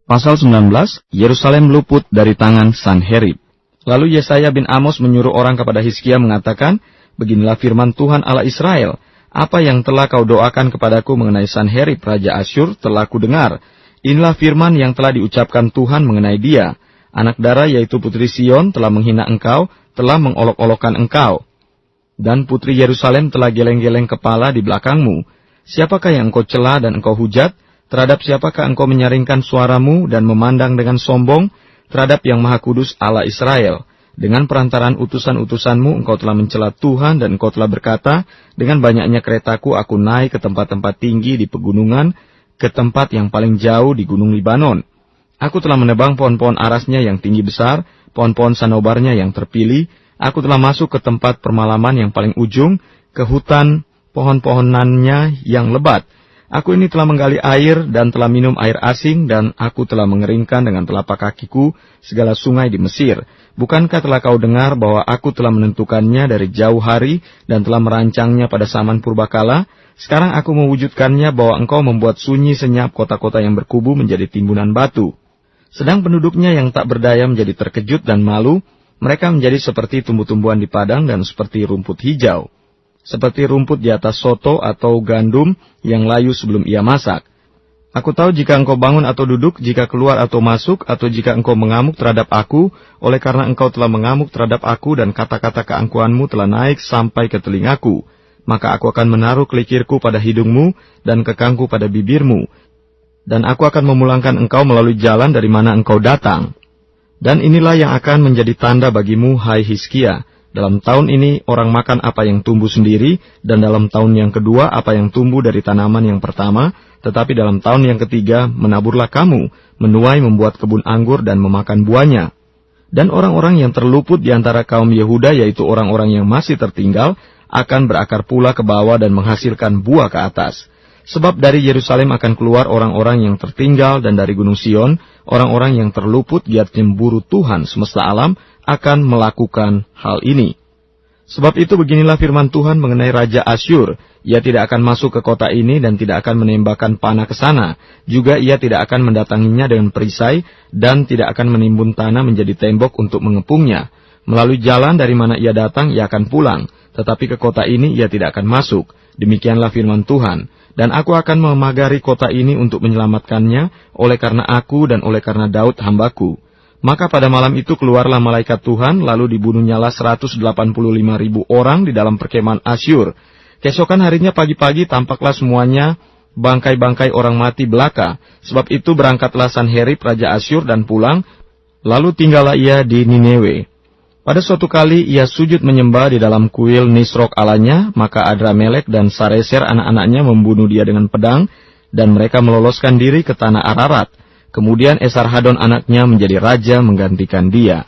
Pasal 19, Yerusalem luput dari tangan Sanherib. Lalu Yesaya bin Amos menyuruh orang kepada Hizkia mengatakan, "Beginilah firman Tuhan Allah Israel, apa yang telah kau doakan kepadaku mengenai Sanherib, Raja Asyur, telah kudengar. Inilah firman yang telah diucapkan Tuhan mengenai dia. Anak darah yaitu putri Sion telah menghina engkau, telah mengolok-olokkan engkau. Dan putri Yerusalem telah geleng-geleng kepala di belakangmu. Siapakah yang engkau cela dan engkau hujat? Terhadap siapakah engkau menyaringkan suaramu dan memandang dengan sombong? Terhadap yang Maha Kudus Allah Israel. Dengan perantaraan utusan-utusanmu engkau telah mencela Tuhan dan engkau telah berkata, dengan banyaknya keretaku aku naik ke tempat-tempat tinggi di pegunungan, ke tempat yang paling jauh di gunung Libanon. Aku telah menebang pohon-pohon arasnya yang tinggi besar, pohon-pohon sanobarnya yang terpilih. Aku telah masuk ke tempat permalaman yang paling ujung, ke hutan pohon-pohonannya yang lebat. Aku ini telah menggali air dan telah minum air asing, dan aku telah mengeringkan dengan telapak kakiku segala sungai di Mesir. Bukankah telah kau dengar bahwa aku telah menentukannya dari jauh hari dan telah merancangnya pada zaman purbakala? Sekarang aku mewujudkannya bahwa engkau membuat sunyi senyap kota-kota yang berkubu menjadi timbunan batu. Sedang penduduknya yang tak berdaya menjadi terkejut dan malu, mereka menjadi seperti tumbuh-tumbuhan di padang dan seperti rumput hijau. Seperti rumput di atas soto atau gandum yang layu sebelum ia masak. Aku tahu jika engkau bangun atau duduk, jika keluar atau masuk, atau jika engkau mengamuk terhadap aku, oleh karena engkau telah mengamuk terhadap aku dan kata-kata keangkuhanmu telah naik sampai ke telingaku. Maka aku akan menaruh kelikirku pada hidungmu dan kekangku pada bibirmu. Dan aku akan memulangkan engkau melalui jalan dari mana engkau datang. Dan inilah yang akan menjadi tanda bagimu, hai Hizkia. Dalam tahun ini orang makan apa yang tumbuh sendiri, dan dalam tahun yang kedua apa yang tumbuh dari tanaman yang pertama, tetapi dalam tahun yang ketiga menaburlah kamu, menuai membuat kebun anggur dan memakan buahnya. Dan orang-orang yang terluput di antara kaum Yehuda, yaitu orang-orang yang masih tertinggal, akan berakar pula ke bawah dan menghasilkan buah ke atas. Sebab dari Yerusalem akan keluar orang-orang yang tertinggal, dan dari Gunung Sion, orang-orang yang terluput giat cemburu Tuhan semesta alam, akan melakukan hal ini. Sebab itu beginilah firman Tuhan mengenai Raja Asyur. Ia tidak akan masuk ke kota ini dan tidak akan menembakkan panah ke sana. Juga ia tidak akan mendatanginya dengan perisai dan tidak akan menimbun tanah menjadi tembok untuk mengepungnya. Melalui jalan dari mana ia datang, ia akan pulang. Tetapi ke kota ini ia tidak akan masuk. Demikianlah firman Tuhan. Dan aku akan memagari kota ini untuk menyelamatkannya oleh karena aku dan oleh karena Daud hambaku. Maka pada malam itu keluarlah malaikat Tuhan, lalu dibunuhnyalah 185.000 orang di dalam perkemahan Asyur. Keesokan harinya pagi-pagi tampaklah semuanya bangkai-bangkai orang mati belaka. Sebab itu berangkatlah Sanherib Raja Asyur dan pulang, lalu tinggallah ia di Ninewe. Pada suatu kali ia sujud menyembah di dalam kuil Nisrok alanya, maka Adramelek dan Sareser anak-anaknya membunuh dia dengan pedang, dan mereka meloloskan diri ke tanah Ararat. Kemudian Esarhadon anaknya menjadi raja menggantikan dia.